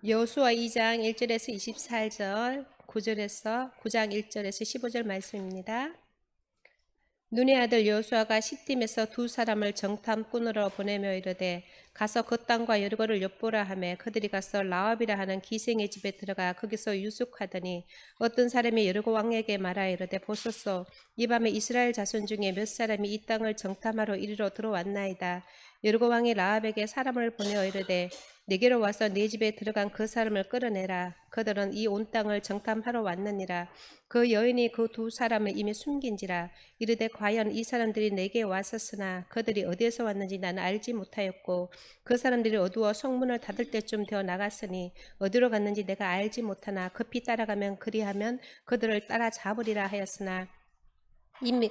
여호수아 2장 1절에서 24절, 9장 1절에서 15절 말씀입니다. 눈의 아들 여호수아가 시딤에서 두 사람을 정탐꾼으로 보내며 이르되 가서 그 땅과 여리고를 엿보라 하매 그들이 가서 라합이라 하는 기생의 집에 들어가 거기서 유숙하더니 어떤 사람이 여리고 왕에게 말하여 이르되 보소서 이 밤에 이스라엘 자손 중에 몇 사람이 이 땅을 정탐하러 이리로 들어왔나이다. 여리고 왕이 라합에게 사람을 보내어 이르되 내게로 와서 네 집에 들어간 그 사람을 끌어내라. 그들은 이 온 땅을 정탐하러 왔느니라. 그 여인이 그 두 사람을 이미 숨긴지라. 이르되 과연 이 사람들이 내게 왔었으나 그들이 어디에서 왔는지 나는 알지 못하였고 그 사람들이 어두워 성문을 닫을 때쯤 되어 나갔으니 어디로 갔는지 내가 알지 못하나 급히 따라가면 그리하면 그들을 따라잡으리라 하였으나 이미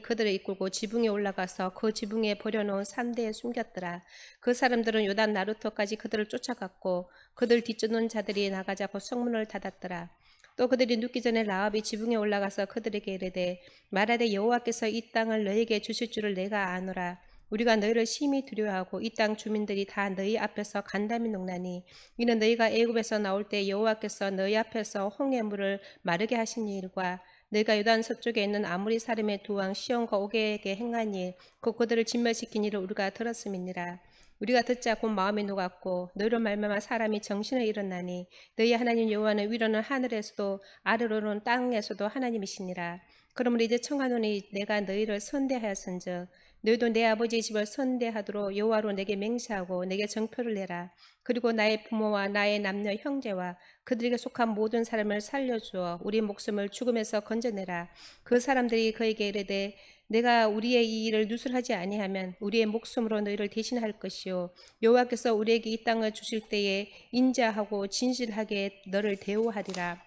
그들을 이끌고 지붕에 올라가서 그 지붕에 버려놓은 산대에 숨겼더라. 그 사람들은 요단 나루터까지 그들을 쫓아갔고 그들 뒤쫓는 자들이 나가자 곧 성문을 닫았더라. 또 그들이 눕기 전에 라합이 지붕에 올라가서 그들에게 이르되 말하되 여호와께서 이 땅을 너희에게 주실 줄을 내가 아노라. 우리가 너희를 심히 두려워하고 이 땅 주민들이 다 너희 앞에서 간담이 녹나니 이는 너희가 애굽에서 나올 때 여호와께서 너희 앞에서 홍해 물을 마르게 하신 일과 너희가 요단 서쪽에 있는 아모리 사람의 두 왕 시온과 오게에게 행한 일, 곧 그들을 진멸시킨 일을 우리가 들었음이니라. 우리가 듣자 곧 마음이 녹았고 너희로 말미암아 사람이 정신을 잃었나니 너희 하나님 여호와는 위로는 하늘에서도 아래로는 땅에서도 하나님이시니라. 그러므로 이제 청하노니 내가 너희를 선대하였은즉 너희도 내 아버지의 집을 선대하도록 여호와로 내게 맹세하고 내게 정표를 내라. 그리고 나의 부모와 나의 남녀 형제와 그들에게 속한 모든 사람을 살려주어 우리 목숨을 죽음에서 건져내라. 그 사람들이 그에게 이르되 내가 우리의 이 일을 누설하지 아니하면 우리의 목숨으로 너희를 대신할 것이요 여호와께서 우리에게 이 땅을 주실 때에 인자하고 진실하게 너를 대우하리라.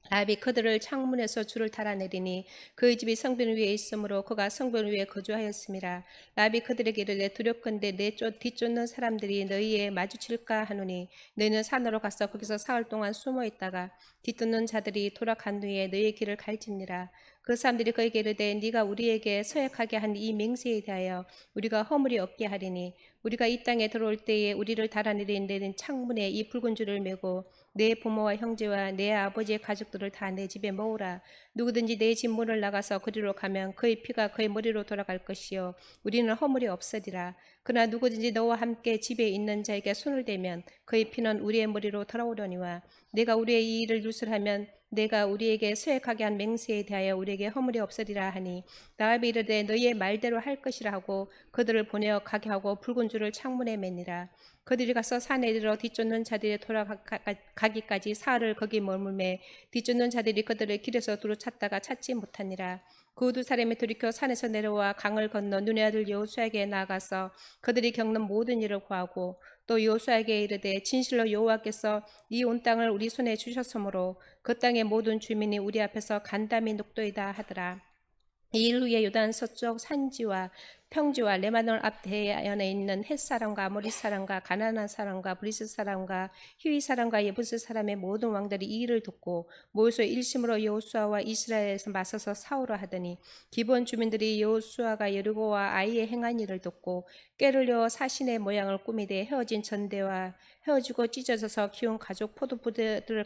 라합이 그들을 창문에서 줄을 달아내리니 그의 집이 성벽 위에 있으므로 그가 성벽 위에 거주하였음이라. 라합이 그들에게 이르되 두렵건대 내 뒤쫓는 사람들이 너희에 마주칠까 하노니 너희는 산으로 가서 거기서 사흘 동안 숨어 있다가 뒤쫓는 자들이 돌아간 후에 너희의 길을 갈지니라. 그 사람들이 그에게 이르되 네가 우리에게 서약하게 한 이 맹세에 대하여 우리가 허물이 없게 하리니 우리가 이 땅에 들어올 때에 우리를 달아내린 데는 창문에 이 붉은 줄을 메고 내 부모와 형제와 내 아버지의 가족들을 다 내 집에 모으라. 누구든지 내 집 문을 나가서 그리로 가면 그의 피가 그의 머리로 돌아갈 것이요 우리는 허물이 없으리라. 그러나 누구든지 너와 함께 집에 있는 자에게 손을 대면 그의 피는 우리의 머리로 돌아오려니와 내가 우리의 이 일을 누설하면 내가 우리에게 서약하게 한 맹세에 대하여 우리에게 허물이 없으리라 하니 라합이 이르되 너희의 말대로 할 것이라 하고 그들을 보내어 가게 하고 붉은 줄을 창문에 매니라. 그들이 가서 산에 이르러 뒤쫓는 자들이 돌아가기까지 사흘을 거기 머물매 뒤쫓는 자들이 그들을 길에서 두루 찾다가 찾지 못하니라. 그 두 사람이 돌이켜 산에서 내려와 강을 건너 눈의 아들 여호수아에게 나아가서 그들이 겪는 모든 일을 고하고 또 여호수아에게 이르되 진실로 여호와께서 이 온 땅을 우리 손에 주셨으므로 그 땅의 모든 주민이 우리 앞에서 간담이 녹도이다 하더라. 이 일 후에 요단 서쪽 산지와 평지와 레바논 앞 대연에 있는 헷 사람과 아모리 사람과 가나안 사람과 브리스 사람과 히위 사람과 예부스 사람의 모든 왕들이 이 일을 듣고 모여서 일심으로 여호수아와 이스라엘에서 맞서서 싸우려 하더니 기본 주민들이 여호수아가 여리고와 아이의 행한 일을 듣고 꾀를 내어 사신의 모양을 꾸미되 헤어진 전대와 헤어지고 찢어져서 키운 가족 포도부들을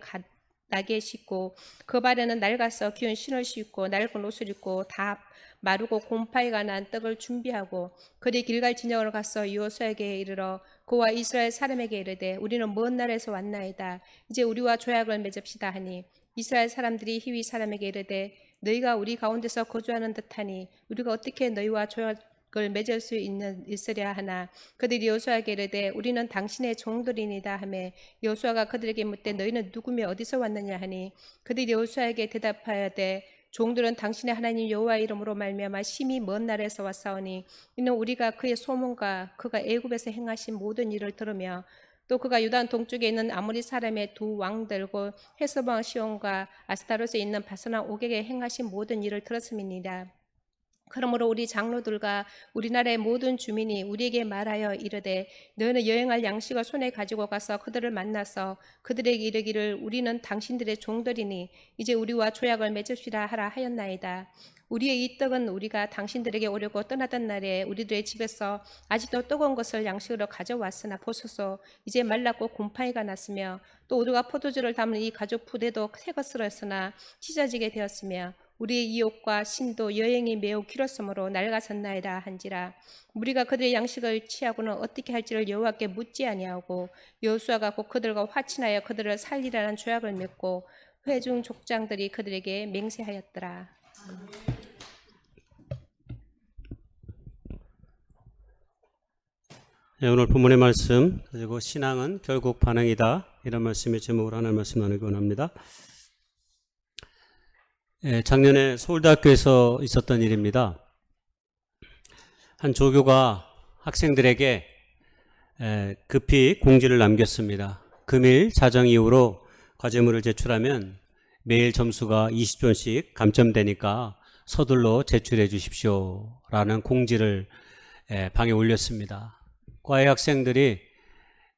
나게 싣고 그 발에는 낡아서 기운 신을 싣고 낡은 옷을 입고 다 마르고 곰팡이가 난 떡을 준비하고 그리 길갈 진영으로 가서 여호수아에게 이르러 그와 이스라엘 사람에게 이르되 우리는 먼 나라에서 왔나이다. 이제 우리와 조약을 맺읍시다 하니 이스라엘 사람들이 히위 사람에게 이르되 너희가 우리 가운데서 거주하는 듯하니 우리가 어떻게 너희와 조약을 맺을 수 있으랴 하나 그들이 여호수아에게 이르되 우리는 당신의 종들이니다 하매 여호수아가 그들에게 묻되 너희는 누구며 어디서 왔느냐 하니 그들이 여호수아에게 대답하여되 종들은 당신의 하나님 여호와 이름으로 말미암아 심히 먼 나라에서 왔사오니 이는 우리가 그의 소문과 그가 애굽에서 행하신 모든 일을 들으며 또 그가 유단 동쪽에 있는 아모리 사람의 두 왕들고 헤스본 시온과 아스타롯에 있는 바사나 옥에게 행하신 모든 일을 들었음이니라. 그러므로 우리 장로들과 우리나라의 모든 주민이 우리에게 말하여 이르되 너희는 여행할 양식을 손에 가지고 가서 그들을 만나서 그들에게 이르기를 우리는 당신들의 종들이니 이제 우리와 조약을 맺읍시라 하라 하였나이다. 우리의 이 떡은 우리가 당신들에게 오려고 떠나던 날에 우리들의 집에서 아직도 뜨거운 것을 양식으로 가져왔으나 보소서 이제 말랐고 곰팡이가 났으며 또 우리가 포도주를 담은 이 가죽 부대도 새 것으로 했으나 찢어지게 되었으며 우리의 이욕과 신도 여행이 매우 길었으므로 낡아섰나이다 한지라. 우리가 그들의 양식을 취하고는 어떻게 할지를 여호와께 묻지 아니하고 여호수아가 곧 그들과 화친하여 그들을 살리라는 조약을 맺고 회중 족장들이 그들에게 맹세하였더라. 네, 오늘 본문의 말씀 그리고 신앙은 결국 반응이다, 이런 말씀의 제목으로 하나님 말씀 나누기 원합니다. 작년에 서울대학교에서 있었던 일입니다. 한 조교가 학생들에게 급히 공지를 남겼습니다. 금일 자정 이후로 과제물을 제출하면 매일 점수가 20점씩 감점되니까 서둘러 제출해 주십시오 라는 공지를 방에 올렸습니다. 과외 학생들이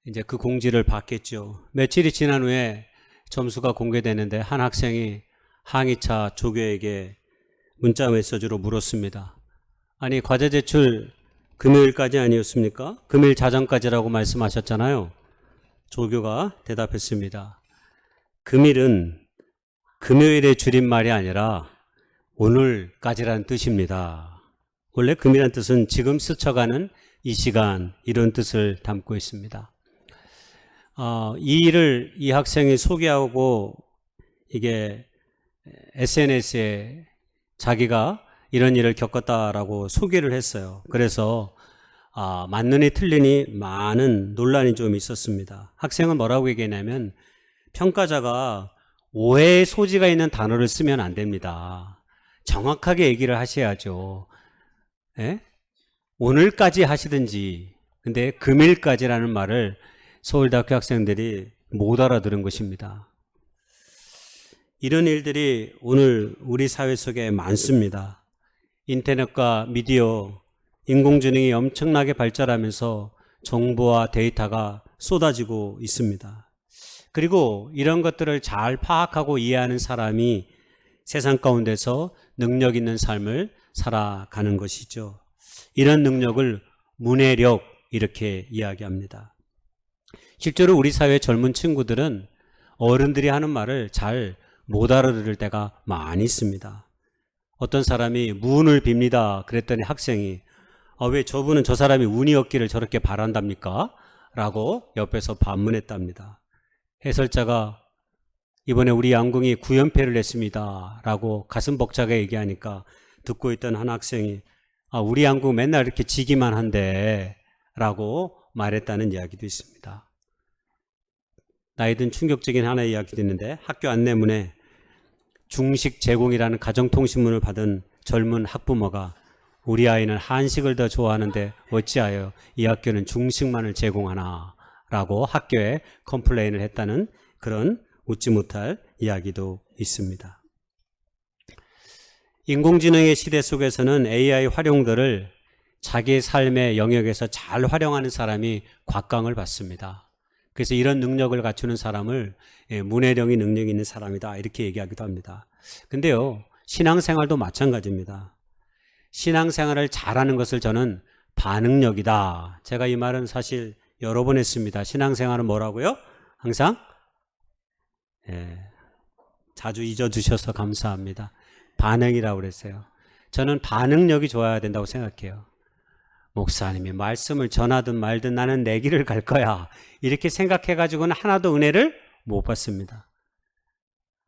이제 그 공지를 받겠죠. 며칠이 지난 후에 점수가 공개되는데 한 학생이 항의차 조교에게 문자 메시지로 물었습니다. 아니, 과제 제출 금요일까지 아니었습니까? 금요일 자정까지라고 말씀하셨잖아요. 조교가 대답했습니다. 금일은 금요일의 줄임말이 아니라 오늘까지라는 뜻입니다. 원래 금이라는 뜻은 지금 스쳐가는 이 시간, 이런 뜻을 담고 있습니다. 이 일을 이 학생이 소개하고 이게 SNS에 자기가 이런 일을 겪었다라고 소개를 했어요. 그래서 맞느니 틀리니 많은 논란이 좀 있었습니다. 학생은 뭐라고 얘기했냐면 평가자가 오해의 소지가 있는 단어를 쓰면 안 됩니다. 정확하게 얘기를 하셔야죠. 예? 오늘까지 하시든지. 근데 금일까지라는 말을 서울대학교 학생들이 못 알아들은 것입니다. 이런 일들이 오늘 우리 사회 속에 많습니다. 인터넷과 미디어, 인공지능이 엄청나게 발달하면서 정보와 데이터가 쏟아지고 있습니다. 그리고 이런 것들을 잘 파악하고 이해하는 사람이 세상 가운데서 능력 있는 삶을 살아가는 것이죠. 이런 능력을 문해력, 이렇게 이야기합니다. 실제로 우리 사회 젊은 친구들은 어른들이 하는 말을 잘 못 알아들을 때가 많이 있습니다. 어떤 사람이 무운을 빕니다 그랬더니 학생이 왜 저분은 저 사람이 운이 없기를 저렇게 바란답니까? 라고 옆에서 반문했답니다. 해설자가 이번에 우리 양궁이 9연패를 했습니다 라고 가슴 벅차게 얘기하니까 듣고 있던 한 학생이 우리 양궁 맨날 이렇게 지기만 한데 라고 말했다는 이야기도 있습니다. 나이든 충격적인 하나의 이야기도 있는데, 학교 안내문에 중식 제공이라는 가정통신문을 받은 젊은 학부모가 우리 아이는 한식을 더 좋아하는데 어찌하여 이 학교는 중식만을 제공하나 라고 학교에 컴플레인을 했다는 그런 웃지 못할 이야기도 있습니다. 인공지능의 시대 속에서는 AI 활용들을 자기의 삶의 영역에서 잘 활용하는 사람이 곽강을 받습니다. 그래서 이런 능력을 갖추는 사람을 문해력이 능력이 있는 사람이다, 이렇게 얘기하기도 합니다. 근데요, 신앙생활도 마찬가지입니다. 신앙생활을 잘하는 것을 저는 반응력이다. 제가 이 말은 사실 여러 번 했습니다. 신앙생활은 뭐라고요? 항상 자주 잊어주셔서 감사합니다. 반응이라고 그랬어요. 저는 반응력이 좋아야 된다고 생각해요. 목사님이 말씀을 전하든 말든 나는 내 길을 갈 거야, 이렇게 생각해가지고는 하나도 은혜를 못 받습니다.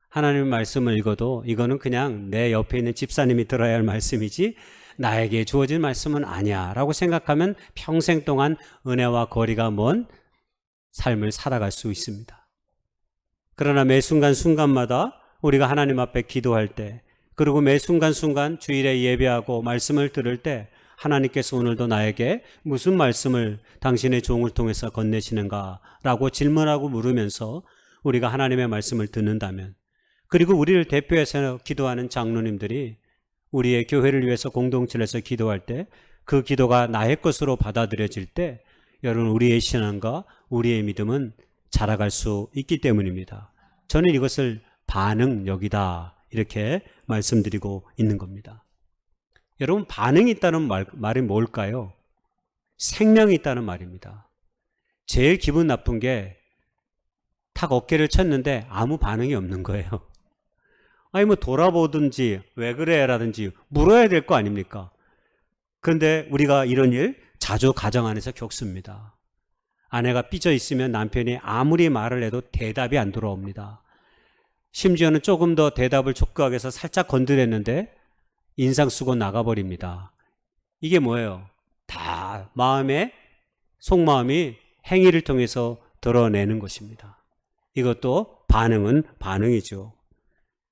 하나님의 말씀을 읽어도 이거는 그냥 내 옆에 있는 집사님이 들어야 할 말씀이지 나에게 주어진 말씀은 아니야 라고 생각하면 평생 동안 은혜와 거리가 먼 삶을 살아갈 수 있습니다. 그러나 매 순간순간마다 우리가 하나님 앞에 기도할 때, 그리고 매 순간순간 주일에 예배하고 말씀을 들을 때 하나님께서 오늘도 나에게 무슨 말씀을 당신의 종을 통해서 건네시는가 라고 질문하고 물으면서 우리가 하나님의 말씀을 듣는다면, 그리고 우리를 대표해서 기도하는 장로님들이 우리의 교회를 위해서 공동체에서 기도할 때 그 기도가 나의 것으로 받아들여질 때 여러분 우리의 신앙과 우리의 믿음은 자라갈 수 있기 때문입니다. 저는 이것을 반응력이다 이렇게 말씀드리고 있는 겁니다. 여러분 반응이 있다는 말이 뭘까요? 생명이 있다는 말입니다. 제일 기분 나쁜 게 탁 어깨를 쳤는데 아무 반응이 없는 거예요. 아니 뭐 돌아보든지 왜 그래 라든지 물어야 될 거 아닙니까? 그런데 우리가 이런 일 자주 가정 안에서 겪습니다. 아내가 삐져 있으면 남편이 아무리 말을 해도 대답이 안 들어옵니다. 심지어는 조금 더 대답을 촉구하기 위해서 살짝 건드렸는데 인상 쓰고 나가버립니다. 이게 뭐예요? 다 마음의 속마음이 행위를 통해서 드러내는 것입니다. 이것도 반응은 반응이죠.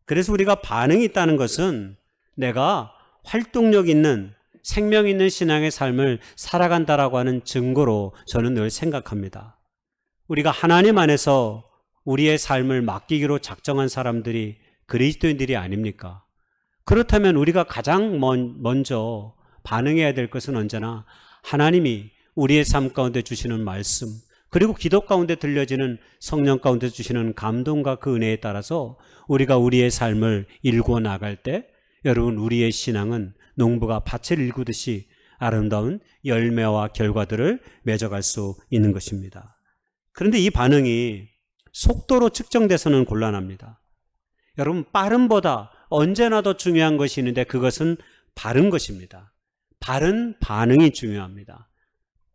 그래서 우리가 반응이 있다는 것은 내가 활동력 있는 생명 있는 신앙의 삶을 살아간다라고 하는 증거로 저는 늘 생각합니다. 우리가 하나님 안에서 우리의 삶을 맡기기로 작정한 사람들이 그리스도인들이 아닙니까? 그렇다면 우리가 가장 먼저 반응해야 될 것은 언제나 하나님이 우리의 삶 가운데 주시는 말씀, 그리고 기도 가운데 들려지는 성령 가운데 주시는 감동과 그 은혜에 따라서 우리가 우리의 삶을 일구어 나갈 때 여러분 우리의 신앙은 농부가 밭을 일구듯이 아름다운 열매와 결과들을 맺어갈 수 있는 것입니다. 그런데 이 반응이 속도로 측정돼서는 곤란합니다. 여러분 빠름보다 언제나 더 중요한 것이 있는데 그것은 바른 것입니다. 바른 반응이 중요합니다.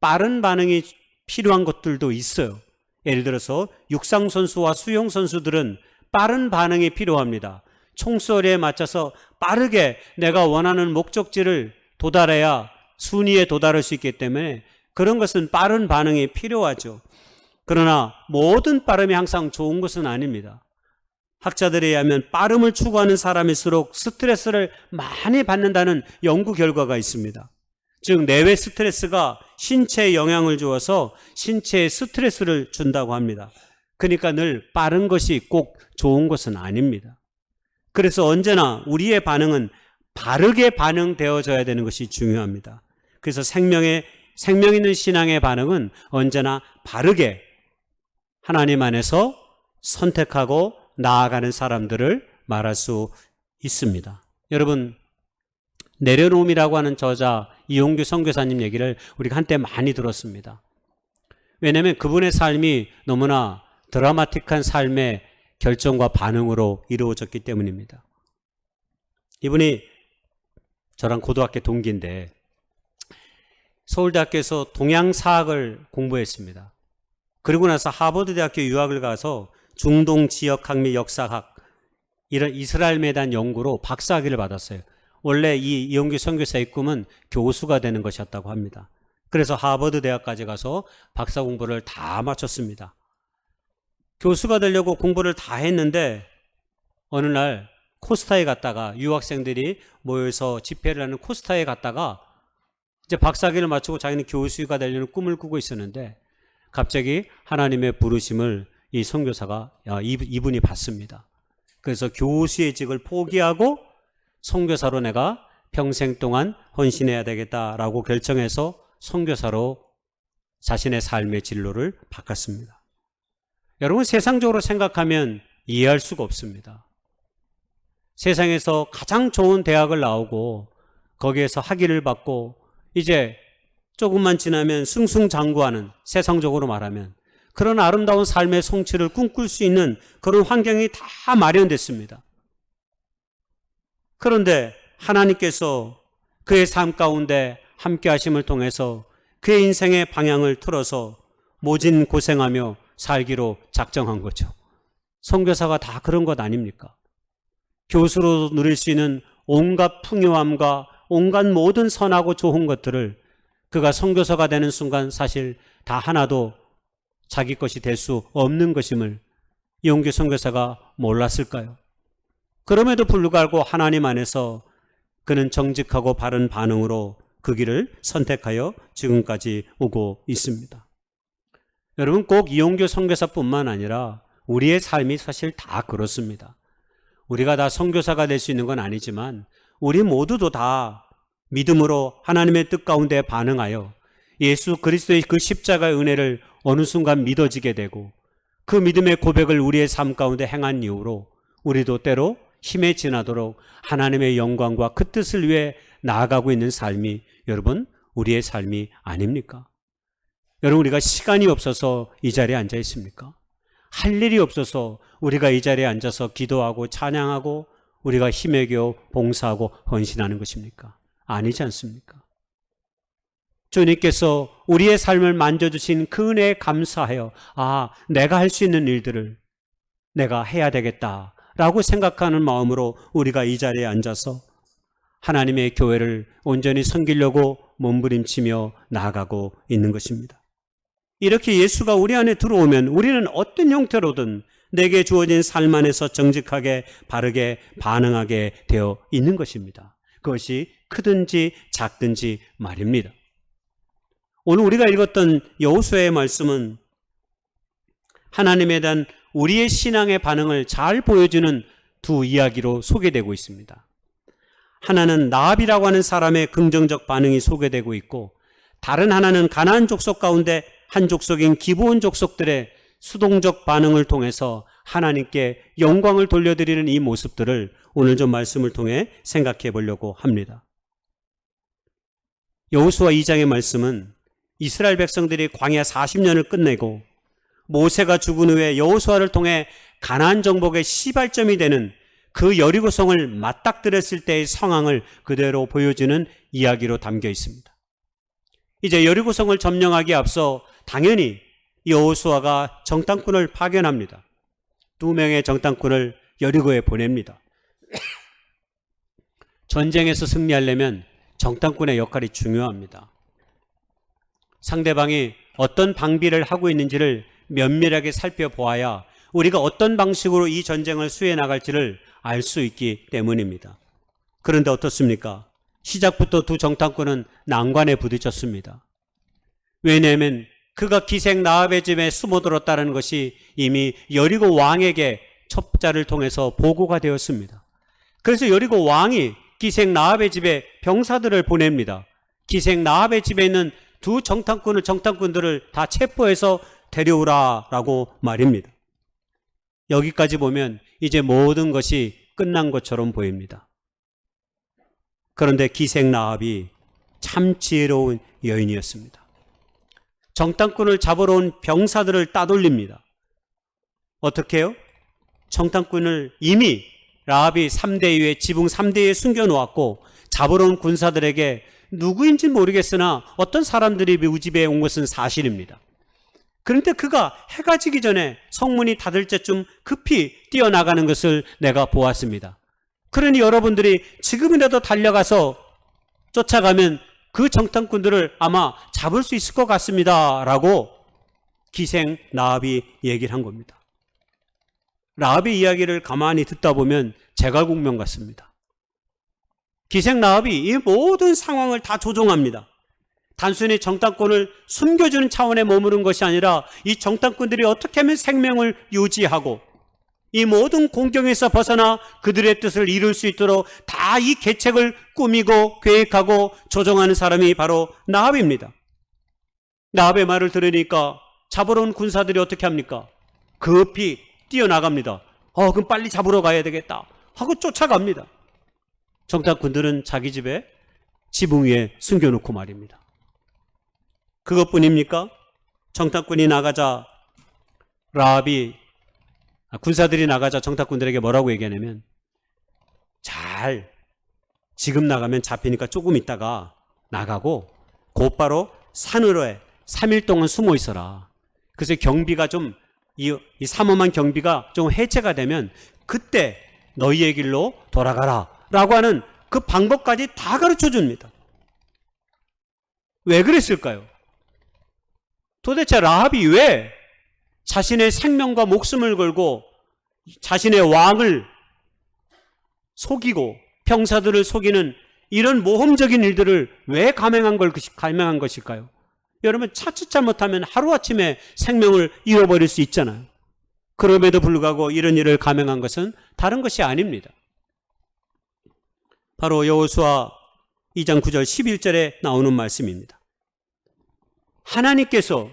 빠른 반응이 필요한 것들도 있어요. 예를 들어서 육상선수와 수영선수들은 빠른 반응이 필요합니다. 총소리에 맞춰서 빠르게 내가 원하는 목적지를 도달해야 순위에 도달할 수 있기 때문에 그런 것은 빠른 반응이 필요하죠. 그러나 모든 빠름이 항상 좋은 것은 아닙니다. 학자들에 의하면 빠름을 추구하는 사람일수록 스트레스를 많이 받는다는 연구 결과가 있습니다. 즉 내외 스트레스가 신체에 영향을 주어서 신체에 스트레스를 준다고 합니다. 그러니까 늘 빠른 것이 꼭 좋은 것은 아닙니다. 그래서 언제나 우리의 반응은 바르게 반응되어져야 되는 것이 중요합니다. 그래서 생명 있는 신앙의 반응은 언제나 바르게 하나님 안에서 선택하고 나아가는 사람들을 말할 수 있습니다. 여러분 내려놓음이라고 하는 저자 이용규 선교사님 얘기를 우리가 한때 많이 들었습니다. 왜냐하면 그분의 삶이 너무나 드라마틱한 삶의 결정과 반응으로 이루어졌기 때문입니다. 이분이 저랑 고등학교 동기인데 서울대학교에서 동양사학을 공부했습니다. 그리고 나서 하버드대학교 유학을 가서 중동 지역학 및 역사학 이런 이스라엘에 대한 연구로 박사학위를 받았어요. 원래 이 이용규 선교사의 꿈은 교수가 되는 것이었다고 합니다. 그래서 하버드 대학까지 가서 박사 공부를 다 마쳤습니다. 교수가 되려고 공부를 다 했는데 어느 날 코스타에 갔다가 유학생들이 모여서 집회를 하는 코스타에 갔다가 이제 박사학위를 마치고 자기는 교수가 되려는 꿈을 꾸고 있었는데 갑자기 하나님의 부르심을 이 선교사가 이분이 받습니다. 그래서 교수의 직을 포기하고 선교사로 내가 평생 동안 헌신해야 되겠다라고 결정해서 선교사로 자신의 삶의 진로를 바꿨습니다. 여러분 세상적으로 생각하면 이해할 수가 없습니다. 세상에서 가장 좋은 대학을 나오고 거기에서 학위를 받고 이제 조금만 지나면 승승장구하는, 세상적으로 말하면 그런 아름다운 삶의 성취를 꿈꿀 수 있는 그런 환경이 다 마련됐습니다. 그런데 하나님께서 그의 삶 가운데 함께 하심을 통해서 그의 인생의 방향을 틀어서 모진 고생하며 살기로 작정한 거죠. 선교사가 다 그런 것 아닙니까? 교수로 누릴 수 있는 온갖 풍요함과 온갖 모든 선하고 좋은 것들을 그가 선교사가 되는 순간 사실 다 하나도 자기 것이 될 수 없는 것임을 이용규 선교사가 몰랐을까요? 그럼에도 불구하고 하나님 안에서 그는 정직하고 바른 반응으로 그 길을 선택하여 지금까지 오고 있습니다. 여러분 꼭 이용규 선교사뿐만 아니라 우리의 삶이 사실 다 그렇습니다. 우리가 다 선교사가 될 수 있는 건 아니지만 우리 모두도 다 믿음으로 하나님의 뜻 가운데 반응하여 예수 그리스도의 그 십자가의 은혜를 어느 순간 믿어지게 되고 그 믿음의 고백을 우리의 삶 가운데 행한 이후로 우리도 때로 힘에 지나도록 하나님의 영광과 그 뜻을 위해 나아가고 있는 삶이 여러분 우리의 삶이 아닙니까? 여러분 우리가 시간이 없어서 이 자리에 앉아 있습니까? 할 일이 없어서 우리가 이 자리에 앉아서 기도하고 찬양하고 우리가 힘에 겨워 봉사하고 헌신하는 것입니까? 아니지 않습니까? 주님께서 우리의 삶을 만져주신 그 은혜에 감사하여 내가 할 수 있는 일들을 내가 해야 되겠다라고 생각하는 마음으로 우리가 이 자리에 앉아서 하나님의 교회를 온전히 섬기려고 몸부림치며 나아가고 있는 것입니다. 이렇게 예수가 우리 안에 들어오면 우리는 어떤 형태로든 내게 주어진 삶 안에서 정직하게 바르게 반응하게 되어 있는 것입니다. 그것이 크든지 작든지 말입니다. 오늘 우리가 읽었던 여호수아의 말씀은 하나님에 대한 우리의 신앙의 반응을 잘 보여주는 두 이야기로 소개되고 있습니다. 하나는 나합이라고 하는 사람의 긍정적 반응이 소개되고 있고 다른 하나는 가나안 족속 가운데 한 족속인 기브온 족속들의 수동적 반응을 통해서 하나님께 영광을 돌려드리는 이 모습들을 오늘 좀 말씀을 통해 생각해 보려고 합니다. 여호수아 2장의 말씀은 이스라엘 백성들이 광야 40년을 끝내고 모세가 죽은 후에 여호수아를 통해 가나안 정복의 시발점이 되는 그 여리고성을 맞닥뜨렸을 때의 상황을 그대로 보여주는 이야기로 담겨 있습니다. 이제 여리고성을 점령하기에 앞서 당연히 여호수아가 정탐꾼을 파견합니다. 2명의 정탐꾼을 여리고에 보냅니다. 전쟁에서 승리하려면 정탐꾼의 역할이 중요합니다. 상대방이 어떤 방비를 하고 있는지를 면밀하게 살펴보아야 우리가 어떤 방식으로 이 전쟁을 수해 나갈지를 알 수 있기 때문입니다. 그런데 어떻습니까? 시작부터 두 정탐꾼은 난관에 부딪혔습니다. 왜냐하면 그가 기생 나합의 집에 숨어들었다는 것이 이미 여리고 왕에게 첩자를 통해서 보고가 되었습니다. 그래서 여리고 왕이 기생 나합의 집에 병사들을 보냅니다. 기생 나합의 집에 있는 두 정탐꾼들을 다 체포해서 데려오라라고 말입니다. 여기까지 보면 이제 모든 것이 끝난 것처럼 보입니다. 그런데 기생 나합이 참 지혜로운 여인이었습니다. 정탐꾼을 잡으러 온 병사들을 따돌립니다. 어떻게 해요? 정탐꾼을 이미 라합이 3대2에 지붕 3대2에 숨겨놓았고 잡으러 온 군사들에게 누구인지 모르겠으나 어떤 사람들이 우리 집에 온 것은 사실입니다. 그런데 그가 해가 지기 전에 성문이 닫을 때쯤 급히 뛰어나가는 것을 내가 보았습니다. 그러니 여러분들이 지금이라도 달려가서 쫓아가면 그 정탐꾼들을 아마 잡을 수 있을 것 같습니다. 라고 기생 라합이 얘기를 한 겁니다. 라합의 이야기를 가만히 듣다 보면 제갈공명 같습니다. 기생 라합이 이 모든 상황을 다 조종합니다. 단순히 정탐꾼을 숨겨주는 차원에 머무른 것이 아니라 이 정탐꾼들이 어떻게 하면 생명을 유지하고 이 모든 공경에서 벗어나 그들의 뜻을 이룰 수 있도록 다 이 계책을 꾸미고 계획하고 조정하는 사람이 바로 나합입니다. 나합의 말을 들으니까 잡으러 온 군사들이 어떻게 합니까? 급히 뛰어나갑니다. 그럼 빨리 잡으러 가야 되겠다 하고 쫓아갑니다. 정탐꾼들은 자기 집에 지붕 위에 숨겨놓고 말입니다. 그것뿐입니까? 정탐꾼이 나가자 라합이 군사들이 나가자 정탐꾼들에게 뭐라고 얘기하냐면 지금 나가면 잡히니까 조금 있다가 나가고 곧바로 산으로에 3일 동안 숨어 있어라. 그래서 경비가 좀 이 삼엄한 경비가 좀 해체가 되면 그때 너희의 길로 돌아가라 라고 하는 그 방법까지 다 가르쳐 줍니다. 왜 그랬을까요? 도대체 라합이 왜 자신의 생명과 목숨을 걸고 자신의 왕을 속이고 병사들을 속이는 이런 모험적인 일들을 왜 감행한 것일까요? 여러분 자칫 잘못하면 하루아침에 생명을 잃어버릴 수 있잖아요. 그럼에도 불구하고 이런 일을 감행한 것은 다른 것이 아닙니다. 바로 여호수아 2장 9절 11절에 나오는 말씀입니다. 하나님께서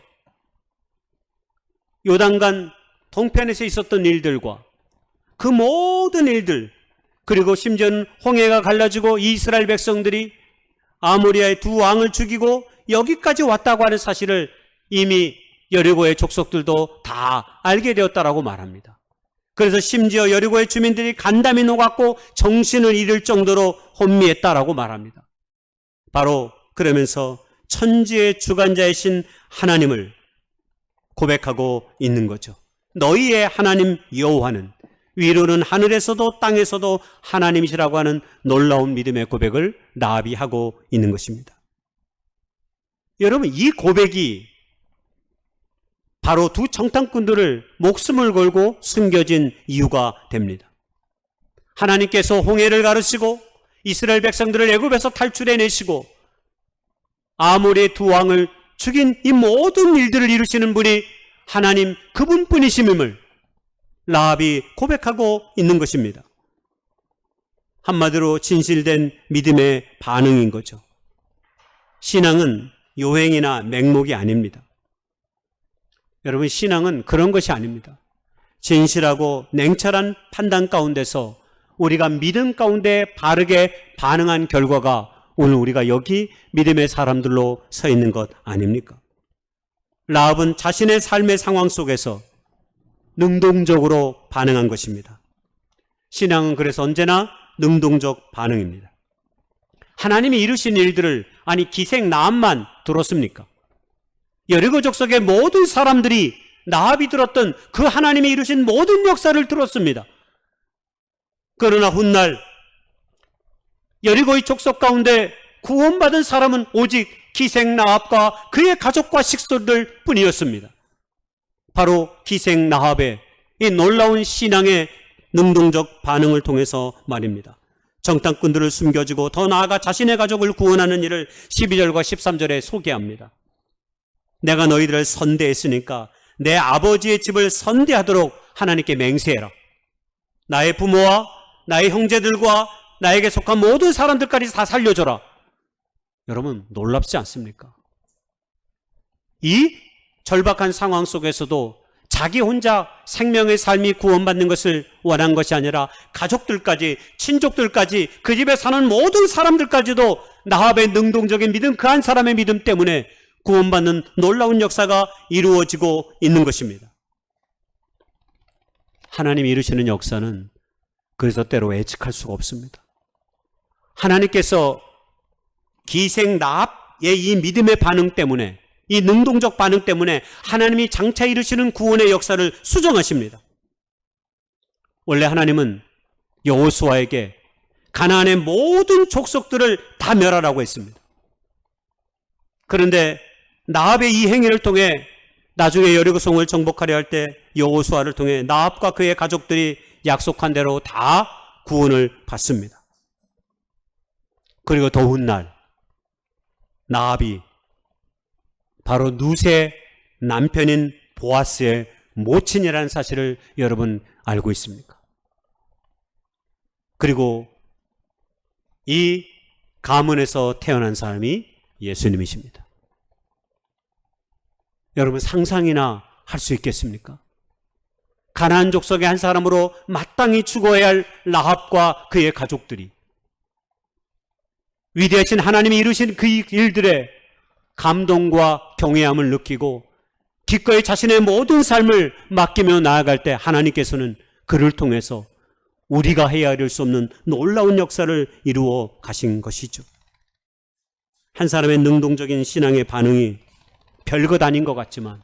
요단강 동편에서 있었던 일들과 그 모든 일들, 그리고 심지어는 홍해가 갈라지고 이스라엘 백성들이 아모리아의 두 왕을 죽이고 여기까지 왔다고 하는 사실을 이미 여리고의 족속들도 다 알게 되었다라고 말합니다. 그래서 심지어 여리고의 주민들이 간담이 녹았고 정신을 잃을 정도로 혼미했다라고 말합니다. 바로 그러면서 천지의 주관자이신 하나님을 고백하고 있는 거죠. 너희의 하나님 여호와는, 위로는 하늘에서도 땅에서도 하나님이시라고 하는 놀라운 믿음의 고백을 라합이 하고 있는 것입니다. 여러분, 이 고백이 바로 두 정탐꾼들을 목숨을 걸고 숨겨진 이유가 됩니다. 하나님께서 홍해를 가르시고 이스라엘 백성들을 애굽에서 탈출해내시고 아모리의 두 왕을 죽인 이 모든 일들을 이루시는 분이 하나님 그분뿐이심을 라합이 고백하고 있는 것입니다. 한마디로 진실된 믿음의 반응인 거죠. 신앙은 요행이나 맹목이 아닙니다. 여러분, 신앙은 그런 것이 아닙니다. 진실하고 냉철한 판단 가운데서 우리가 믿음 가운데 바르게 반응한 결과가 오늘 우리가 여기 믿음의 사람들로 서 있는 것 아닙니까? 라합은 자신의 삶의 상황 속에서 능동적으로 반응한 것입니다. 신앙은 그래서 언제나 능동적 반응입니다. 하나님이 이루신 일들을, 아니 기생 라합만 들었습니까? 여리고 족속의 모든 사람들이 라합이 들었던 그 하나님이 이루신 모든 역사를 들었습니다. 그러나 훗날 여리고의 족속 가운데 구원받은 사람은 오직 기생 라합과 그의 가족과 식소들 뿐이었습니다. 바로 기생 라합의 이 놀라운 신앙의 능동적 반응을 통해서 말입니다. 정탐꾼들을 숨겨주고 더 나아가 자신의 가족을 구원하는 일을 12절과 13절에 소개합니다. 내가 너희들을 선대했으니까 내 아버지의 집을 선대하도록 하나님께 맹세해라. 나의 부모와 나의 형제들과 나에게 속한 모든 사람들까지 다 살려줘라. 여러분, 놀랍지 않습니까? 이 절박한 상황 속에서도 자기 혼자 생명의 삶이 구원받는 것을 원한 것이 아니라 가족들까지, 친족들까지, 그 집에 사는 모든 사람들까지도 라합의 능동적인 믿음, 그 한 사람의 믿음 때문에 구원받는 놀라운 역사가 이루어지고 있는 것입니다. 하나님이 이루시는 역사는 그래서 때로 예측할 수가 없습니다. 하나님께서 기생 라합의 이 믿음의 반응 때문에, 이 능동적 반응 때문에 하나님이 장차 이루시는 구원의 역사를 수정하십니다. 원래 하나님은 여호수아에게 가나안의 모든 족속들을 다 멸하라고 했습니다. 그런데 라합의 이 행위를 통해 나중에 여리고성을 정복하려 할 때 여호수아를 통해 라합과 그의 가족들이 약속한 대로 다 구원을 받습니다. 그리고 더운 날 라합이 바로 룻의 남편인 보아스의 모친이라는 사실을 여러분 알고 있습니까? 그리고 이 가문에서 태어난 사람이 예수님이십니다. 여러분, 상상이나 할 수 있겠습니까? 가나안 족속의 한 사람으로 마땅히 죽어야 할 라합과 그의 가족들이 위대하신 하나님이 이루신 그 일들에 감동과 경외함을 느끼고 기꺼이 자신의 모든 삶을 맡기며 나아갈 때 하나님께서는 그를 통해서 우리가 헤아릴 수 없는 놀라운 역사를 이루어 가신 것이죠. 한 사람의 능동적인 신앙의 반응이 별것 아닌 것 같지만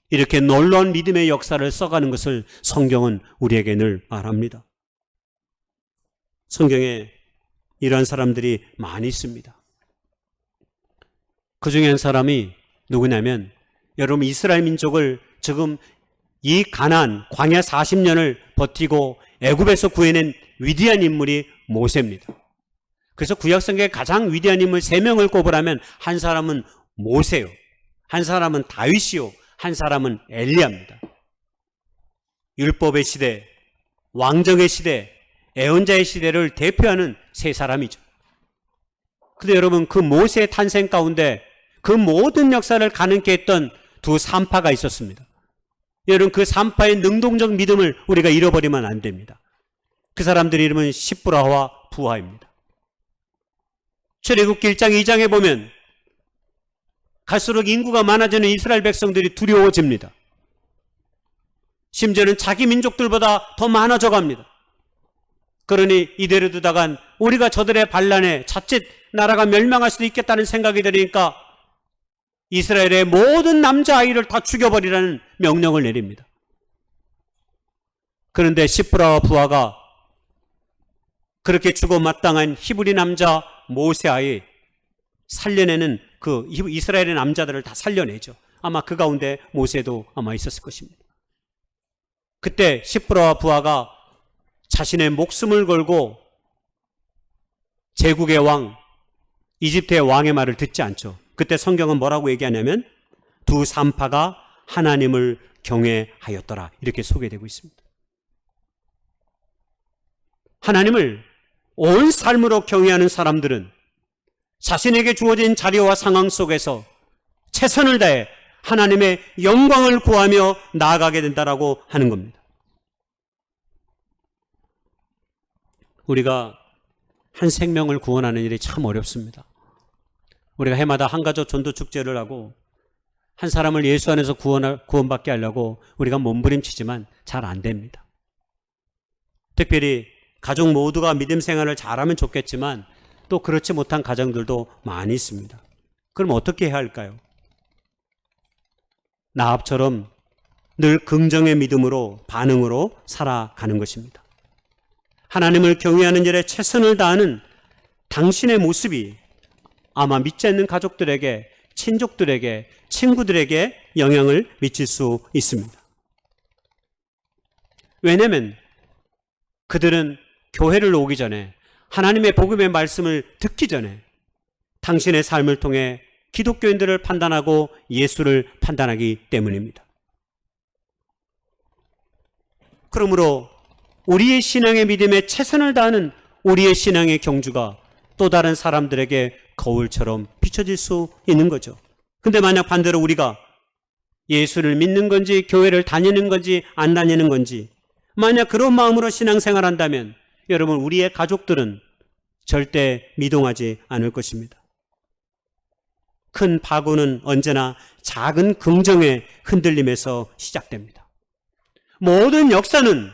이렇게 놀라운 믿음의 역사를 써가는 것을 성경은 우리에게 늘 말합니다. 성경에 이러한 사람들이 많이 있습니다. 그 중에 한 사람이 누구냐면, 여러분, 이스라엘 민족을 지금 이 가나안 광야 40년을 버티고 애굽에서 구해낸 위대한 인물이 모세입니다. 그래서 구약성경에 가장 위대한 인물 3명을 꼽으라면 한 사람은 모세요, 한 사람은 다윗이요, 한 사람은 엘리야입니다. 율법의 시대, 왕정의 시대, 애언자의 시대를 대표하는 세 사람이죠. 근데 여러분, 그 모세의 탄생 가운데 그 모든 역사를 가능케 했던 두 산파가 있었습니다. 여러분, 그 산파의 능동적 믿음을 우리가 잃어버리면 안 됩니다. 그 사람들 이름은 시브라와 부하입니다. 출애굽기 1장 2장에 보면 갈수록 인구가 많아지는 이스라엘 백성들이 두려워집니다. 심지어는 자기 민족들보다 더 많아져 갑니다. 그러니 이대로 두다간 우리가 저들의 반란에 자칫 나라가 멸망할 수도 있겠다는 생각이 들으니까 이스라엘의 모든 남자아이를 다 죽여버리라는 명령을 내립니다. 그런데 시프라와 부하가 그렇게 죽어 마땅한 히브리 남자 모세 아이 살려내는 그 이스라엘의 남자들을 다 살려내죠. 아마 그 가운데 모세도 아마 있었을 것입니다. 그때 시프라와 부하가 자신의 목숨을 걸고 제국의 왕, 이집트의 왕의 말을 듣지 않죠. 그때 성경은 뭐라고 얘기하냐면 두 산파가 하나님을 경외하였더라, 이렇게 소개되고 있습니다. 하나님을 온 삶으로 경외하는 사람들은 자신에게 주어진 자리와 상황 속에서 최선을 다해 하나님의 영광을 구하며 나아가게 된다라고 하는 겁니다. 우리가 한 생명을 구원하는 일이 참 어렵습니다. 우리가 해마다 한가족 전도 축제를 하고 한 사람을 예수 안에서 구원받게 하려고 우리가 몸부림치지만 잘 안 됩니다. 특별히 가족 모두가 믿음 생활을 잘하면 좋겠지만 또 그렇지 못한 가정들도 많이 있습니다. 그럼 어떻게 해야 할까요? 나합처럼 늘 긍정의 믿음으로, 반응으로 살아가는 것입니다. 하나님을 경외하는 일에 최선을 다하는 당신의 모습이 아마 믿지 않는 가족들에게, 친족들에게, 친구들에게 영향을 미칠 수 있습니다. 왜냐하면 그들은 교회를 오기 전에, 하나님의 복음의 말씀을 듣기 전에 당신의 삶을 통해 기독교인들을 판단하고 예수를 판단하기 때문입니다. 그러므로 우리의 신앙의 믿음에 최선을 다하는 우리의 신앙의 경주가 또 다른 사람들에게 거울처럼 비춰질 수 있는 거죠. 근데 만약 반대로 우리가 예수를 믿는 건지 교회를 다니는 건지 안 다니는 건지 만약 그런 마음으로 신앙생활 한다면 여러분, 우리의 가족들은 절대 미동하지 않을 것입니다. 큰 파고는 언제나 작은 긍정의 흔들림에서 시작됩니다. 모든 역사는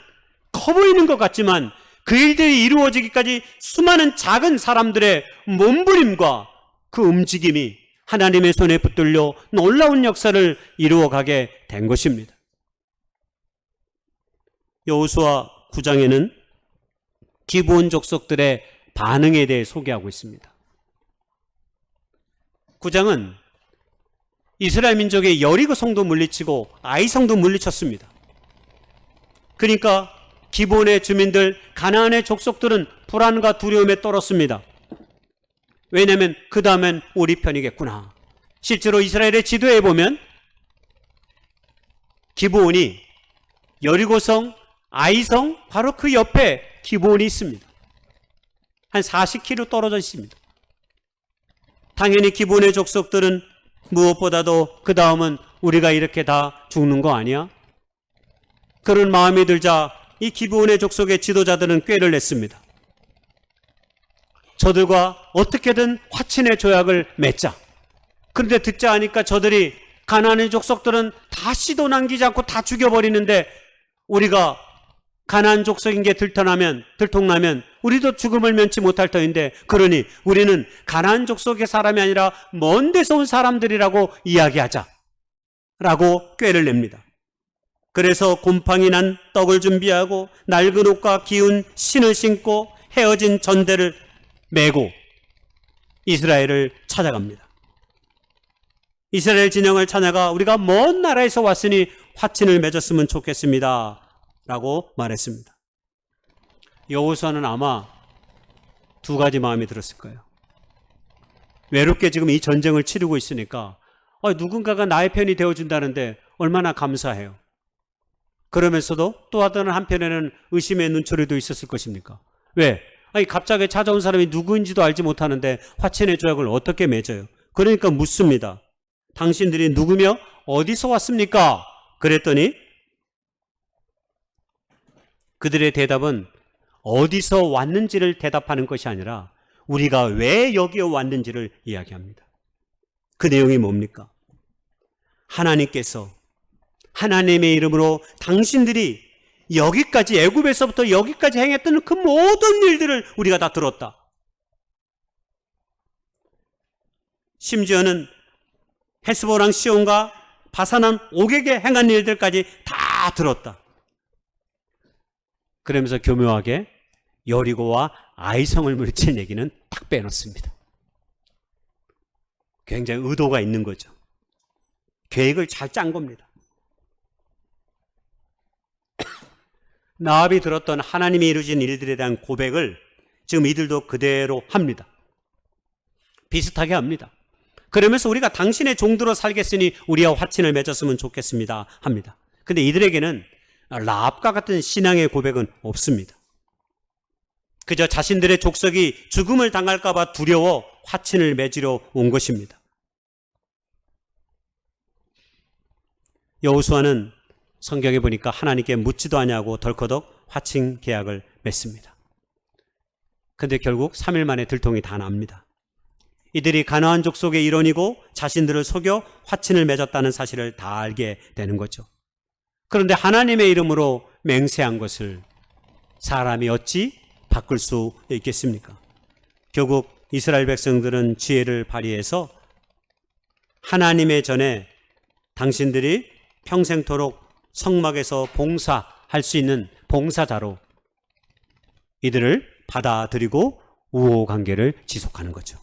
커 보이는 것 같지만 그 일들이 이루어지기까지 수많은 작은 사람들의 몸부림과 그 움직임이 하나님의 손에 붙들려 놀라운 역사를 이루어가게 된 것입니다. 여호수아 9장에는 기브온 족속들의 반응에 대해 소개하고 있습니다. 9장은 이스라엘 민족의 여리고 성도 물리치고 아이 성도 물리쳤습니다. 그러니까 기브온의 주민들, 가나안의 족속들은 불안과 두려움에 떨었습니다. 왜냐하면 그 다음엔 우리 편이겠구나. 실제로 이스라엘의 지도에 보면 기브온이 여리고성, 아이성 바로 그 옆에 기브온이 있습니다. 한 40km 떨어져 있습니다. 당연히 기브온의 족속들은 무엇보다도 그 다음은 우리가 이렇게 다 죽는 거 아니야? 그런 마음이 들자 이 기브온의 족속의 지도자들은 꾀를 냈습니다. 저들과 어떻게든 화친의 조약을 맺자. 그런데 듣자 하니까 저들이 가나안의 족속들은 다 씨도 남기지 않고 다 죽여버리는데 우리가 가나안 족속인 게 들통나면 우리도 죽음을 면치 못할 터인데, 그러니 우리는 가나안 족속의 사람이 아니라 먼 데서 온 사람들이라고 이야기하자 라고 꾀를 냅니다. 그래서 곰팡이 난 떡을 준비하고 낡은 옷과 기운 신을 신고 헤어진 전대를 메고 이스라엘을 찾아갑니다. 이스라엘 진영을 찾아가 우리가 먼 나라에서 왔으니 화친을 맺었으면 좋겠습니다 라고 말했습니다. 여호수아는 아마 두 가지 마음이 들었을 거예요. 외롭게 지금 이 전쟁을 치르고 있으니까 누군가가 나의 편이 되어준다는데 얼마나 감사해요. 그러면서도 또 다른 한편에는 의심의 눈초리도 있었을 것입니까? 왜? 아니 갑자기 찾아온 사람이 누구인지도 알지 못하는데 화친의 조약을 어떻게 맺어요? 그러니까 묻습니다. 당신들이 누구며 어디서 왔습니까? 그랬더니 그들의 대답은 어디서 왔는지를 대답하는 것이 아니라 우리가 왜 여기에 왔는지를 이야기합니다. 그 내용이 뭡니까? 하나님께서 하나님의 이름으로 당신들이 여기까지 애굽에서부터 여기까지 행했던 그 모든 일들을 우리가 다 들었다. 심지어는 헤스보랑 시온과 바사난 옥에게 행한 일들까지 다 들었다. 그러면서 교묘하게 여리고와 아이성을 물리친 얘기는 딱 빼놓습니다. 굉장히 의도가 있는 거죠. 계획을 잘 짠 겁니다. 나압이 들었던 하나님이 이루신 일들에 대한 고백을 지금 이들도 그대로 합니다. 비슷하게 합니다. 그러면서 우리가 당신의 종들로 살겠으니 우리와 화친을 맺었으면 좋겠습니다 합니다. 근데 이들에게는 라합과 같은 신앙의 고백은 없습니다. 그저 자신들의 족속이 죽음을 당할까 봐 두려워 화친을 맺으러 온 것입니다. 여호수아는 성경에 보니까 하나님께 묻지도 아니하고 덜커덕 화친 계약을 맺습니다. 근데 결국 3일 만에 들통이 다 납니다. 이들이 가나안 족속의 일원이고 자신들을 속여 화친을 맺었다는 사실을 다 알게 되는 거죠. 그런데 하나님의 이름으로 맹세한 것을 사람이 어찌 바꿀 수 있겠습니까? 결국 이스라엘 백성들은 지혜를 발휘해서 하나님의 전에 당신들이 평생토록 성막에서 봉사할 수 있는 봉사자로 이들을 받아들이고 우호 관계를 지속하는 거죠.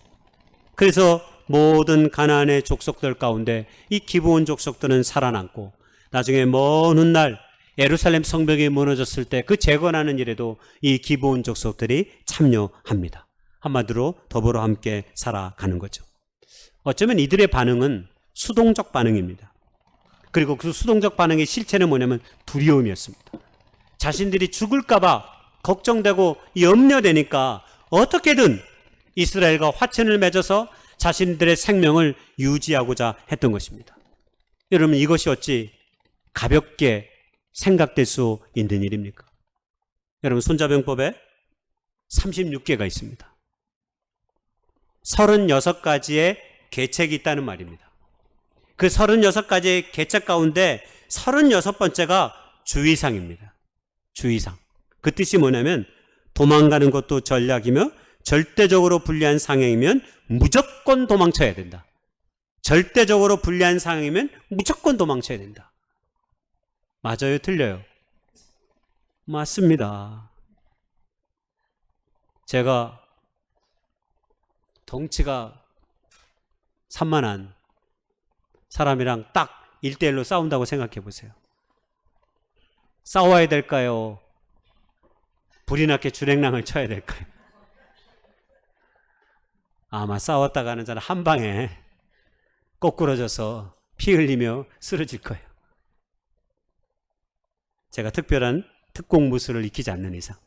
그래서 모든 가나안의 족속들 가운데 이 기브온 족속들은 살아남고 나중에 먼 훗날 예루살렘 성벽이 무너졌을 때 그 재건하는 일에도 이 기브온 족속들이 참여합니다. 한마디로 더불어 함께 살아가는 거죠. 어쩌면 이들의 반응은 수동적 반응입니다. 그리고 그 수동적 반응의 실체는 뭐냐면 두려움이었습니다. 자신들이 죽을까 봐 걱정되고 염려되니까 어떻게든 이스라엘과 화친을 맺어서 자신들의 생명을 유지하고자 했던 것입니다. 여러분, 이것이 어찌 가볍게 생각될 수 있는 일입니까? 여러분, 손자병법에 36개가 있습니다. 36가지의 계책이 있다는 말입니다. 그 36가지의 계책 가운데 36번째가 주의사항입니다. 주의사항. 그 뜻이 뭐냐면 도망가는 것도 전략이며 절대적으로 불리한 상황이면 무조건 도망쳐야 된다. 절대적으로 불리한 상황이면 무조건 도망쳐야 된다. 맞아요? 틀려요? 맞습니다. 제가 덩치가 산만한 사람이랑 딱 1대1로 싸운다고 생각해 보세요. 싸워야 될까요? 불이 나게 주랭랑을 쳐야 될까요? 아마 싸웠다가는 저는 한 방에 거꾸러져서 피 흘리며 쓰러질 거예요. 제가 특별한 특공 무술을 익히지 않는 이상.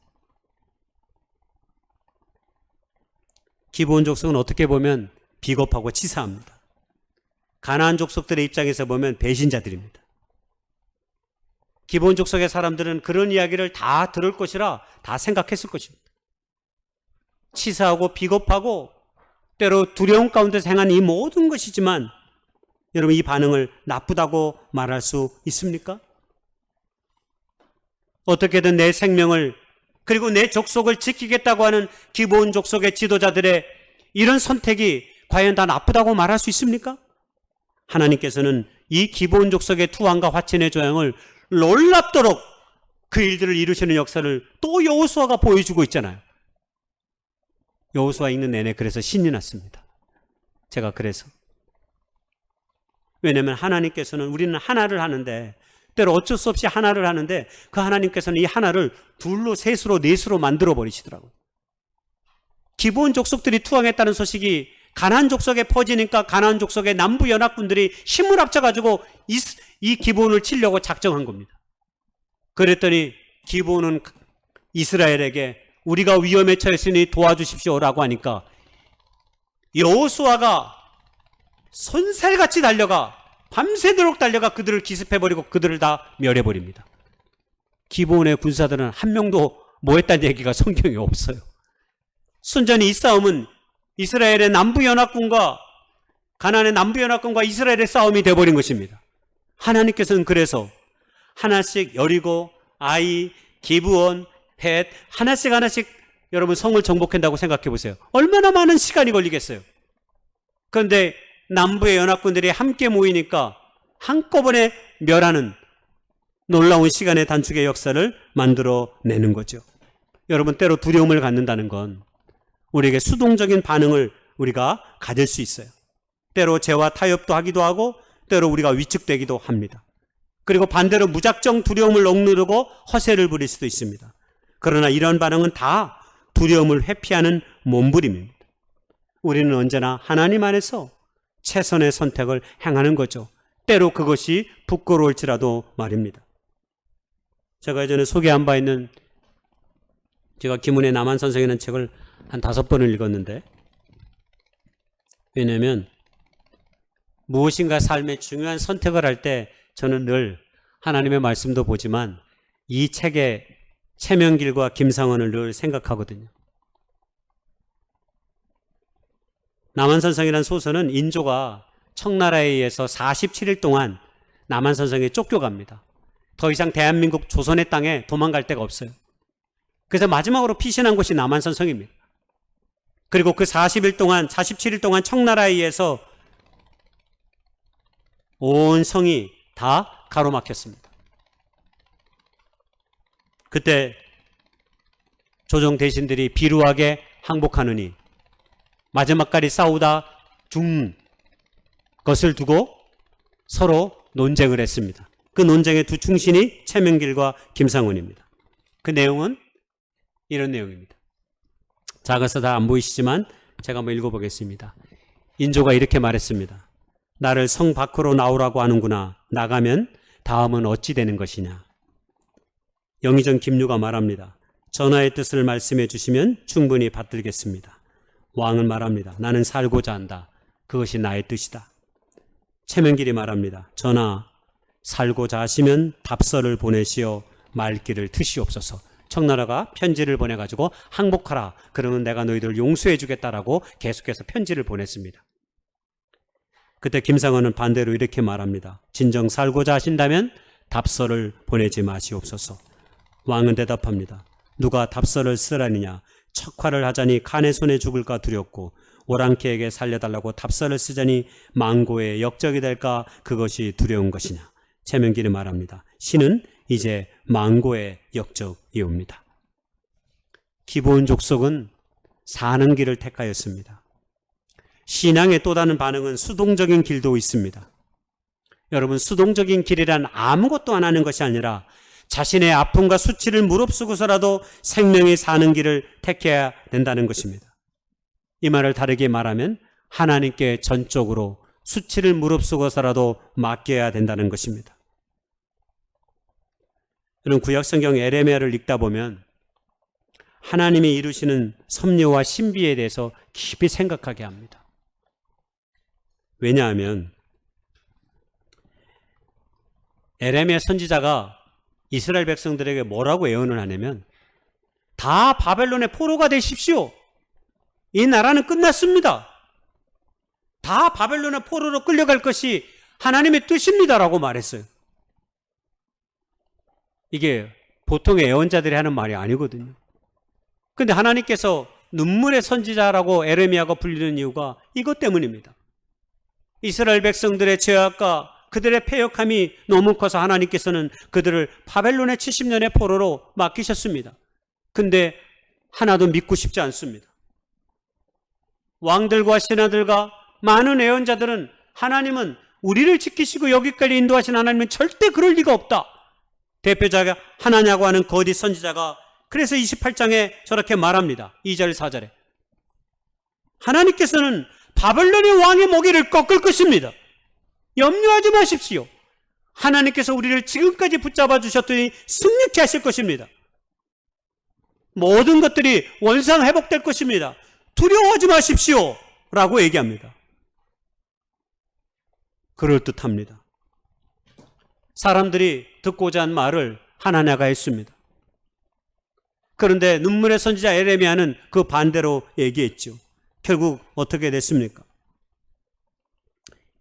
기브온 족속은 어떻게 보면 비겁하고 치사합니다. 가나안 족속들의 입장에서 보면 배신자들입니다. 기브온 족속의 사람들은 그런 이야기를 다 들을 것이라 다 생각했을 것입니다. 치사하고 비겁하고 때로 두려움 가운데서 행한 이 모든 것이지만 여러분, 이 반응을 나쁘다고 말할 수 있습니까? 어떻게든 내 생명을 그리고 내 족속을 지키겠다고 하는 기브온 족속의 지도자들의 이런 선택이 과연 다 나쁘다고 말할 수 있습니까? 하나님께서는 이 기브온 족속의 투항과 화친의 조항을 놀랍도록 그 일들을 이루시는 역사를 또 여호수아가 보여주고 있잖아요. 여호수아 읽는 내내 그래서 신이 났습니다. 제가 그래서. 왜냐하면 하나님께서는 우리는 하나를 하는데 때로 어쩔 수 없이 하나를 하는데 그 하나님께서는 이 하나를 둘로 셋으로 넷으로 만들어 버리시더라고요. 기브온 족속들이 투항했다는 소식이 가나안 족속에 퍼지니까 가나안 족속의 남부 연합군들이 힘을 합쳐가지고 이 기브온을 치려고 작정한 겁니다. 그랬더니 기브온은 이스라엘에게 우리가 위험에 처했으니 도와주십시오라고 하니까 여호수아가 손살같이 달려가 밤새도록 달려가 그들을 기습해버리고 그들을 다 멸해버립니다. 기브온의 군사들은 한 명도 뭐 했다는 얘기가 성경에 없어요. 순전히 이 싸움은 이스라엘의 남부연합군과 가나안의 남부연합군과 이스라엘의 싸움이 되어버린 것입니다. 하나님께서는 그래서 하나씩 여리고 아이, 기브온, 헷 하나씩 여러분 성을 정복한다고 생각해 보세요. 얼마나 많은 시간이 걸리겠어요. 그런데 남부의 연합군들이 함께 모이니까 한꺼번에 멸하는 놀라운 시간의 단축의 역사를 만들어내는 거죠. 여러분, 때로 두려움을 갖는다는 건 우리에게 수동적인 반응을 우리가 가질 수 있어요. 때로 죄와 타협도 하기도 하고 때로 우리가 위축되기도 합니다. 그리고 반대로 무작정 두려움을 억누르고 허세를 부릴 수도 있습니다. 그러나 이런 반응은 다 두려움을 회피하는 몸부림입니다. 우리는 언제나 하나님 안에서 최선의 선택을 행하는 거죠. 때로 그것이 부끄러울지라도 말입니다. 제가 예전에 소개한 바 있는 제가 김은혜 남한 선생이라는 책을 한 5번을 읽었는데, 왜냐하면 무엇인가 삶의 중요한 선택을 할 때 저는 늘 하나님의 말씀도 보지만 이 책의 최명길과 김상원을 늘 생각하거든요. 남한선성이라는 소설은 인조가 청나라에 의해서 47일 동안 남한선성에 쫓겨갑니다. 더 이상 대한민국 조선의 땅에 도망갈 데가 없어요. 그래서 마지막으로 피신한 곳이 남한선성입니다. 그리고 그 47일 동안 청나라에 의해서 온 성이 다 가로막혔습니다. 그때 조정 대신들이 비루하게 항복하느니 마지막까지 싸우다 죽는 것을 두고 서로 논쟁을 했습니다. 그 논쟁의 두 충신이 최명길과 김상훈입니다. 그 내용은 이런 내용입니다. 작아서 다 안 보이시지만 제가 한번 읽어보겠습니다. 인조가 이렇게 말했습니다. 나를 성 밖으로 나오라고 하는구나. 나가면 다음은 어찌 되는 것이냐. 영의정 김유가 말합니다. 전하의 뜻을 말씀해 주시면 충분히 받들겠습니다. 왕은 말합니다. 나는 살고자 한다. 그것이 나의 뜻이다. 최명길이 말합니다. 전하, 살고자 하시면 답서를 보내시어 말귀를 트시옵소서. 청나라가 편지를 보내가지고 항복하라. 그러면 내가 너희들을 용서해 주겠다라고 계속해서 편지를 보냈습니다. 그때 김상원은 반대로 이렇게 말합니다. 진정 살고자 하신다면 답서를 보내지 마시옵소서. 왕은 대답합니다. 누가 답서를 쓰라느냐. 척화를 하자니 칸의 손에 죽을까 두렵고 오랑캐에게 살려달라고 답서를 쓰자니 망고의 역적이 될까 그것이 두려운 것이냐. 최명길이 말합니다. 신은 이제 망고의 역적이옵니다. 기브온 족속은 사는 길을 택하였습니다. 신앙의 또 다른 반응은 수동적인 길도 있습니다. 여러분, 수동적인 길이란 아무것도 안 하는 것이 아니라 자신의 아픔과 수치를 무릅쓰고서라도 생명이 사는 길을 택해야 된다는 것입니다. 이 말을 다르게 말하면 하나님께 전적으로 수치를 무릅쓰고서라도 맡겨야 된다는 것입니다. 여러분, 구약성경 에레미야를 읽다 보면 하나님이 이루시는 섭리와 신비에 대해서 깊이 생각하게 합니다. 왜냐하면 에레미야 선지자가 이스라엘 백성들에게 뭐라고 예언을 하냐면 다 바벨론의 포로가 되십시오. 이 나라는 끝났습니다. 다 바벨론의 포로로 끌려갈 것이 하나님의 뜻입니다라고 말했어요. 이게 보통의 예언자들이 하는 말이 아니거든요. 그런데 하나님께서 눈물의 선지자라고 에레미야가 불리는 이유가 이것 때문입니다. 이스라엘 백성들의 죄악과 그들의 패역함이 너무 커서 하나님께서는 그들을 바벨론의 70년의 포로로 맡기셨습니다. 근데 하나도 믿고 싶지 않습니다. 왕들과 신하들과 많은 예언자들은 하나님은 우리를 지키시고 여기까지 인도하신 하나님은 절대 그럴 리가 없다. 대표자가 하나냐고 하는 거짓 선지자가 그래서 28장에 저렇게 말합니다. 2절 4절에 하나님께서는 바벨론의 왕의 목에를 꺾을 것입니다. 염려하지 마십시오. 하나님께서 우리를 지금까지 붙잡아 주셨더니 승리케 하실 것입니다. 모든 것들이 원상 회복될 것입니다. 두려워하지 마십시오 라고 얘기합니다. 그럴듯합니다. 사람들이 듣고자 한 말을 하나냐가 했습니다. 그런데 눈물의 선지자 에레미야는 그 반대로 얘기했죠. 결국 어떻게 됐습니까?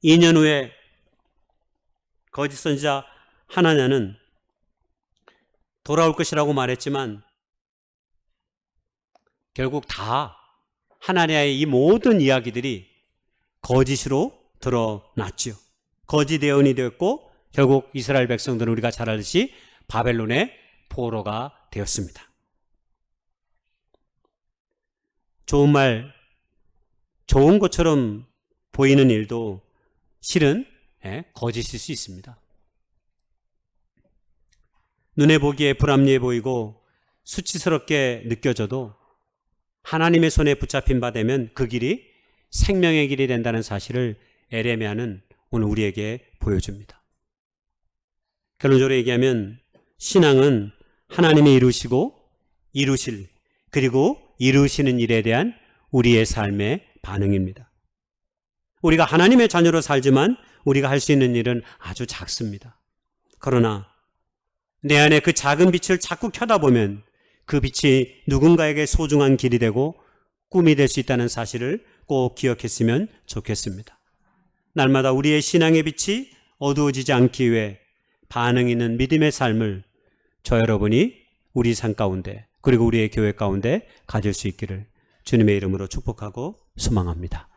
2년 후에 거짓 선지자 하나냐는 돌아올 것이라고 말했지만 결국 다 하나냐의 이 모든 이야기들이 거짓으로 드러났죠. 거짓 예언이 되었고 결국 이스라엘 백성들은 우리가 잘 알듯이 바벨론의 포로가 되었습니다. 좋은 말, 좋은 것처럼 보이는 일도 실은 거짓일 수 있습니다. 눈에 보기에 불합리해 보이고 수치스럽게 느껴져도 하나님의 손에 붙잡힌 바 되면 그 길이 생명의 길이 된다는 사실을 에레미야는 오늘 우리에게 보여줍니다. 결론적으로 얘기하면 신앙은 하나님이 이루시고 이루실 그리고 이루시는 일에 대한 우리의 삶의 반응입니다. 우리가 하나님의 자녀로 살지만 우리가 할 수 있는 일은 아주 작습니다. 그러나 내 안에 그 작은 빛을 자꾸 켜다 보면 그 빛이 누군가에게 소중한 길이 되고 꿈이 될 수 있다는 사실을 꼭 기억했으면 좋겠습니다. 날마다 우리의 신앙의 빛이 어두워지지 않기 위해 반응 있는 믿음의 삶을 저 여러분이 우리 삶 가운데 그리고 우리의 교회 가운데 가질 수 있기를 주님의 이름으로 축복하고 소망합니다.